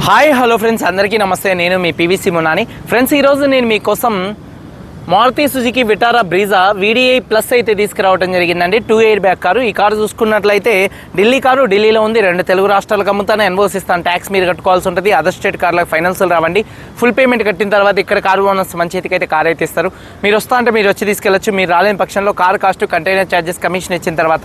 Hi hello friends, అందరికీ నమస్తే. నేను మీ పీవీసీ మునాని. ఫ్రెండ్స్, ఈరోజు నేను మీకోసం Maruti Suzuki Vitara Brezza VDI plus అయితే తీసుకురావడం జరిగిందండి. 2 ఎయిర్ బ్యాగ్ కారు. ఈ కారు చూసుకున్నట్లయితే ఢిల్లీ కారు, ఢిల్లీలో ఉంది. 2 తెలుగు రాష్ట్రాలకు అమ్ముతాను. ఎన్ఓసి ఇస్తాను, ట్యాక్స్ మీరు కట్టుకోవాల్సి ఉంటుంది. అదర్ స్టేట్ కార్లకు ఫైనాన్షియల్ రావండి. ఫుల్ పేమెంట్ కట్టిన తర్వాత ఇక్కడ కారు ఓనర్స్ మంచి చేతికి అయితే కారు అయితే ఇస్తారు. మీరు వస్తా అంటే మీరు వచ్చి తీసుకెళ్ళచ్చు. మీరు రాలేని పక్షంలో car cost, container charges, commission ఇచ్చిన తర్వాత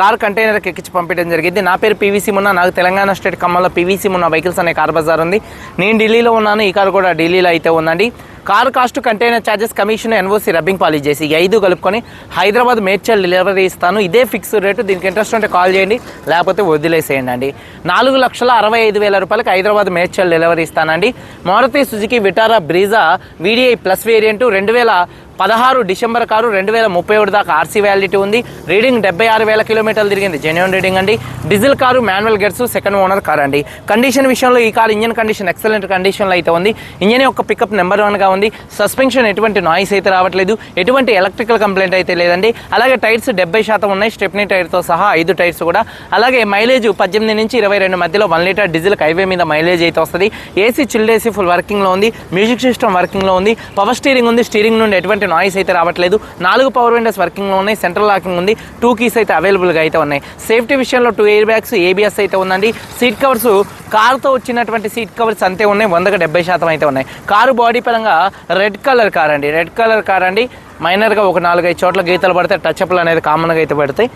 కారు కంటైనర్కి ఎక్కించి పంపించడం జరిగింది. నా పేరు పీవీసీ మున్నా. నాకు తెలంగాణ స్టేట్ ఖమ్మంలో పీవీసీ మున్నా వెహికల్స్ అనే కార్ బజార్ ఉంది. నేను ఢిల్లీలో ఉన్నాను. ఈ కారు కూడా ఢిల్లీలో అయితే ఉందండి. Car cost, container charges, commission, NOC, rubbing polish చేసి 5 కలుపుకొని హైదరాబాద్ మేడ్చల్ డెలివరీ ఇస్తాను. ఇదే ఫిక్స్ రేటు. దీనికి ఇంట్రెస్ట్ ఉంటే కాల్ చేయండి, లేకపోతే వదిలేసేయండి అండి. 4,65,000 రూపాయలకి హైదరాబాద్ మేడ్చల్ డెలివరీ ఇస్తానండి. Maruti Suzuki Vitara Brezza VDI plus variant 2016 December car. 2031 దాకా ఆర్సీ వ్యాలిడిటీ ఉంది. రీడింగ్ 76,000 కిలోమీటర్లు తిరిగింది. జెన్యూన్ రీడింగ్ అండి. డీజిల్ కారు, మాన్యువల్ గెట్స్, సెకండ్ ఓనర్ కార్ అండి. కండిషన్ విషయంలో ఈ కారు ఇంజన్ కండిషన్ ఎక్సలెంట్ కండిషన్లో అయితే ఉంది. ఇంజన్ యొక్క పికప్ నెంబర్ 1గా ఉంది. సస్పెన్షన్ ఎటువంటి నాయిస్ అయితే రావట్లేదు. ఎటువంటి ఎలక్ట్రికల్ కంప్లైంట్ అయితే లేదండి. అలాగే టైర్స్ 70% ఉన్నాయి, స్టెప్నీ టైర్తో సహా 5 టైర్స్ కూడా. అలాగే మైలేజ్ 18 నుంచి 22 మధ్యలో 1 లీటర్ డీజిల్ హైవే మీద మైలేజ్ అయితే వస్తుంది. ఏసీ, చిల్డ్ ఏసీ ఫుల్ వర్కింగ్లో ఉంది. మ్యూజిక్ సిస్టమ్ వర్కింగ్లో ఉంది. పవర్ స్టీరింగ్ ఉంది. స్టీరింగ్ నుండి ఎటువంటి నాయిస్ అయితే రావట్లేదు. 4 పవర్ విండోస్ వర్కింగ్లో ఉన్నాయి. సెంట్రల్ లాకింగ్ ఉంది. 2 కీస్ అయితే అవైలబుల్గా అయితే ఉన్నాయి. సేఫ్టీ విషయంలో 2 ఎయిర్ బ్యాగ్స్, ABS అయితే ఉందండి. సీట్ కవర్స్ కారుతో వచ్చినటువంటి సీట్ కవర్స్ అంతే ఉన్నాయి. 100కి 70% అయితే ఉన్నాయి. కారు బాడీ పరంగా రెడ్ కలర్ కార్ అండి. మైనర్గా ఒక 4-5 చోట్ల గీతలు పడితే టచ్అప్లు అనేది కామన్గా అయితే పడతాయి.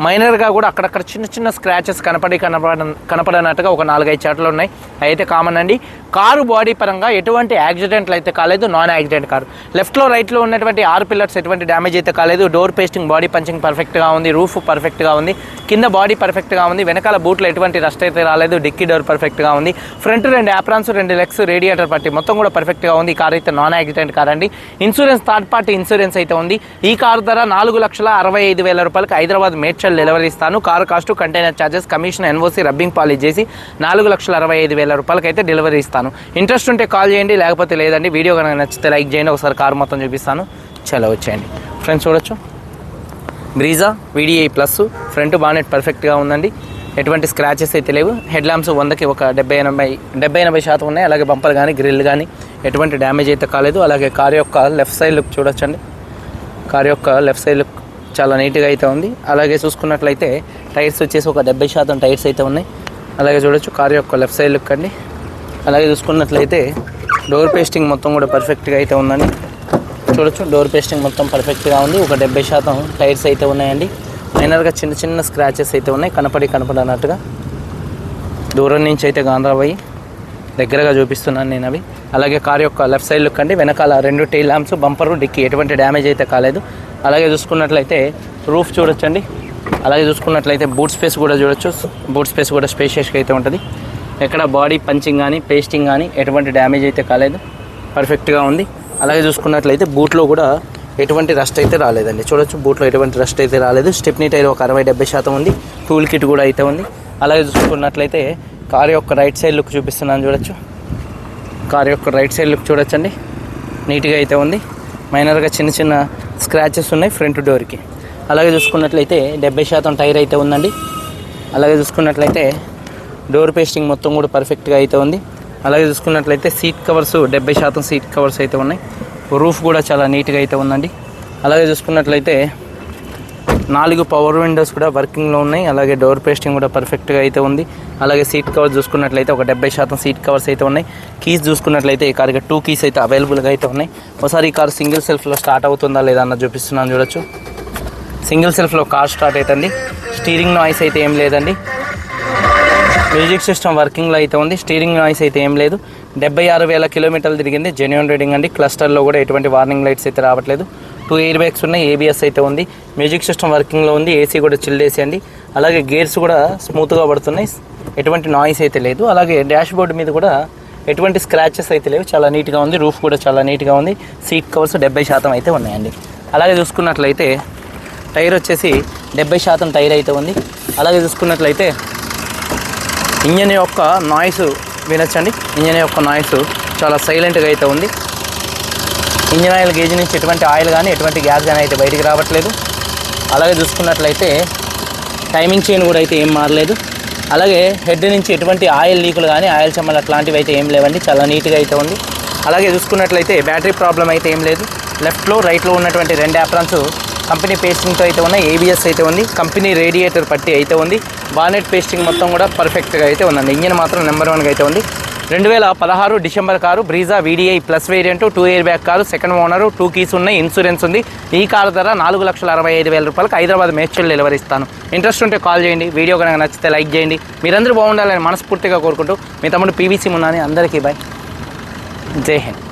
మైనర్గా కూడా అక్కడక్కడ చిన్న స్క్రాచెస్ కనపడనట్టుగా ఒక 4-5 చోట్ల ఉన్నాయి. అయితే కామన్ అండి. కారు బాడీ పరంగా ఎటువంటి యాక్సిడెంట్లు అయితే కాలేదు. Non accident car. లెఫ్ట్లో రైట్లో ఉన్నటువంటి 6 పిల్లర్స్ ఎటువంటి డ్యామేజ్ అయితే కాలేదు. డోర్ పేస్టింగ్, బాడీ పంచింగ్ పర్ఫెక్ట్గా ఉంది. రూఫ్ పర్ఫెక్ట్గా ఉంది. కింద బాడీ పర్ఫెక్ట్గా ఉంది. వెనకాల బూట్లో ఎటువంటి రస్ట్ అయితే రాలేదు. డిక్కీ డోర్ పర్ఫెక్ట్గా ఉంది. ఫ్రంట్ 2 యాప్రాన్స్, 2 లెగ్స్, రేడియేటర్ పట్టి మొత్తం కూడా పర్ఫెక్ట్గా ఉంది. ఈ కార్ అయితే నాన్ యాక్సిడెంట్ కార్ అండి. ఇన్సూరెన్స్ థర్డ్ పార్టీ ఇన్సూరెన్స్ అయితే ఉంది. ఈ కారు ధర 4,65,000 రూపాయలకి హైదరాబాద్ మేడ్చల్ డెలివరీ ఇస్తాను. Car cost, container charges, commission, NOC, rubbing polish చేసి 4,65,000 రూపాయలకి అయితే డెలివరీ ఇస్తాను. ఇంట్రెస్ట్ ఉంటే కాల్ చేయండి, లేకపోతే లేదండి. వీడియో కనుక నచ్చితే లైక్ చేయండి. ఒకసారి కారు మొత్తం చూపిస్తాను. చలో వచ్చేయండి ఫ్రెండ్స్. చూడొచ్చు Brezza VDI plus. Front bonnet పర్ఫెక్ట్గా ఉందండి. ఎటువంటి స్క్రాచెస్ అయితే లేవు. హెడ్ ల్యాంప్స్ 100కి ఒక 70-80% ఉన్నాయి. అలాగే బంపర్ కానీ గ్రిల్ కానీ ఎటువంటి డ్యామేజ్ అయితే కాలేదు. అలాగే కారు యొక్క లెఫ్ట్ సైడ్ లుక్ చూడొచ్చండి. కారు యొక్క లెఫ్ట్ సైడ్ లుక్ చాలా నీట్గా అయితే ఉంది. అలాగే చూసుకున్నట్లయితే టైర్స్ వచ్చేసి ఒక 70% టైర్స్ అయితే ఉన్నాయి. అలాగే చూడొచ్చు కారు యొక్క లెఫ్ట్ సైడ్ లుక్ అండి. అలాగే చూసుకున్నట్లయితే డోర్ పేస్టింగ్ మొత్తం కూడా పర్ఫెక్ట్గా అయితే ఉందండి. చూడొచ్చు డోర్ పేస్టింగ్ మొత్తం పర్ఫెక్ట్గా ఉంది. ఒక 70% టైర్స్ అయితే ఉన్నాయండి. మైనర్గా చిన్న స్క్రాచెస్ అయితే ఉన్నాయి. కనపడనట్టుగా దూరం నుంచి అయితే గాంధరాబాయి దగ్గరగా చూపిస్తున్నాను నేను అవి. అలాగే కారు యొక్క లెఫ్ట్ సైడ్ లుక్ అండి. వెనకాల 2 టైల్ ల్యాంప్స్, బంపరు, డిక్కీ ఎటువంటి డ్యామేజ్ అయితే కాలేదు. అలాగే చూసుకున్నట్లయితే రూఫ్ చూడొచ్చండి. అలాగే చూసుకున్నట్లయితే బూట్ స్పేస్ కూడా చూడొచ్చు. బూట్ స్పేస్ కూడా స్పేషియస్గా అయితే ఉంటుంది. ఎక్కడ బాడీ పంచింగ్ కానీ పేస్టింగ్ కానీ ఎటువంటి డ్యామేజ్ అయితే కాలేదు. పర్ఫెక్ట్గా ఉంది. అలాగే చూసుకున్నట్లయితే బూట్లో కూడా ఎటువంటి రస్ట్ అయితే రాలేదండి. చూడొచ్చు బూట్లో ఎటువంటి రస్ట్ అయితే రాలేదు. స్టెప్నీ టైర్ ఒక 60-70% ఉంది. టూల్ కిట్ కూడా అయితే ఉంది. అలాగే చూసుకున్నట్లయితే కారు యొక్క రైట్ సైడ్ లుక్ చూపిస్తున్నాను చూడొచ్చు. కారు యొక్క రైట్ సైడ్ లుక్ చూడొచ్చండి. నీట్గా అయితే ఉంది. మైనర్గా చిన్న స్క్రాచెస్ ఉన్నాయి ఫ్రంట్ డోర్కి. అలాగే చూసుకున్నట్లయితే 70% టైర్ అయితే ఉందండి. అలాగే చూసుకున్నట్లయితే డోర్ పేస్టింగ్ మొత్తం కూడా పర్ఫెక్ట్గా అయితే ఉంది. అలాగే చూసుకున్నట్లయితే సీట్ కవర్స్ 70% సీట్ కవర్స్ అయితే ఉన్నాయి. రూఫ్ కూడా చాలా నీట్గా అయితే ఉందండి. అలాగే చూసుకున్నట్లయితే 4 పవర్ విండోస్ కూడా వర్కింగ్లో ఉన్నాయి. అలాగే డోర్ పేస్టింగ్ కూడా పర్ఫెక్ట్గా అయితే ఉంది. అలాగే సీట్ కవర్స్ చూసుకున్నట్లయితే ఒక 70% సీట్ కవర్స్ అయితే ఉన్నాయి. కీస్ చూసుకున్నట్లయితే ఈ కారుకి 2 కీస్ అయితే అవైలబుల్గా అయితే ఉన్నాయి. ఒకసారి ఈ కారు సింగిల్ సెల్ఫ్లో స్టార్ట్ అవుతుందా లేదా అన్న చూపిస్తున్నాను చూడొచ్చు. సింగిల్ సెల్ఫ్లో కార్ స్టార్ట్ అవుతుంది. స్టీరింగ్ నాయిస్ అయితే ఏం లేదండి. మ్యూజిక్ సిస్టమ్ వర్కింగ్లో అయితే ఉంది. స్టీరింగ్ నాయిస్ అయితే ఏం లేదు. 76,000 కిలోమీటర్లు తిరిగింది. జెన్యూన్ రీడింగ్ అండి. క్లస్టర్లో కూడా ఎటువంటి వార్నింగ్ లైట్స్ అయితే రావట్లేదు. 2 ఎయిర్ బ్యాగ్స్ ఉన్నాయి. ABS అయితే ఉంది. మ్యూజిక్ సిస్టమ్ వర్కింగ్లో ఉంది. ఏసీ కూడా చిల్డ్ ఏసీ అండి. అలాగే గేర్స్ కూడా స్మూత్గా పడుతున్నాయి. ఎటువంటి నాయిస్ అయితే లేదు. అలాగే డాష్ బోర్డు మీద కూడా ఎటువంటి స్క్రాచెస్ అయితే లేవు. చాలా నీట్గా ఉంది. రూఫ్ కూడా చాలా నీట్గా ఉంది. సీట్ కవర్స్ 70% అయితే ఉన్నాయండి. అలాగే చూసుకున్నట్లయితే టైర్ వచ్చేసి 70% టైర్ అయితే ఉంది. అలాగే చూసుకున్నట్లయితే ఇంజన్ యొక్క నాయిస్ వినొచ్చండి. ఇంజన్ యొక్క నాయిస్ చాలా సైలెంట్గా అయితే ఉంది. ఇంజన్ ఆయిల్ గేజ్ నుంచి ఎటువంటి ఆయిల్ కానీ ఎటువంటి గ్యాస్ కానీ అయితే బయటికి రావట్లేదు. అలాగే చూసుకున్నట్లయితే టైమింగ్ చైన్ కూడా అయితే ఏం మారలేదు. అలాగే హెడ్ నుంచి ఎటువంటి ఆయిల్ లీకులు కానీ ఆయిల్ చెమ్మలు అట్లాంటివి అయితే ఏం లేవండి, చాలా నీట్గా అయితే ఉంది. అలాగే చూసుకున్నట్లయితే బ్యాటరీ ప్రాబ్లం అయితే ఏం లేదు. లెఫ్ట్లో రైట్లో ఉన్నటువంటి 2 యాప్రాన్స్ కంపెనీ పేస్టింగ్తో అయితే ఉన్నాయి. ఏబిఎస్ అయితే ఉంది, కంపెనీ రేడియేటర్ పట్టి అయితే ఉంది. బానెట్ పేస్టింగ్ మొత్తం కూడా పర్ఫెక్ట్గా అయితే ఉందండి. ఇంజిన్ మాత్రం నెంబర్ 1గా అయితే ఉంది. 2016 December car, Brezza VDI plus variant, 2 air bag car, second owner, 2 keys ఉన్నాయి, ఇన్సూరెన్స్ ఉంది. ఈ కారు ధర 4,65,000 రూపాయలకు హైదరాబాద్ మేడ్చల్ డెలివరీ ఇస్తాను. ఇంట్రెస్ట్ ఉంటే కాల్ చేయండి. వీడియో కనుక నచ్చితే లైక్ చేయండి. మీరందరూ బాగుండాలని మనస్ఫూర్తిగా కోరుకుంటూ మీ తమ్ముడు PVC మున్నాని. అందరికీ బాయ్, జై హింద్.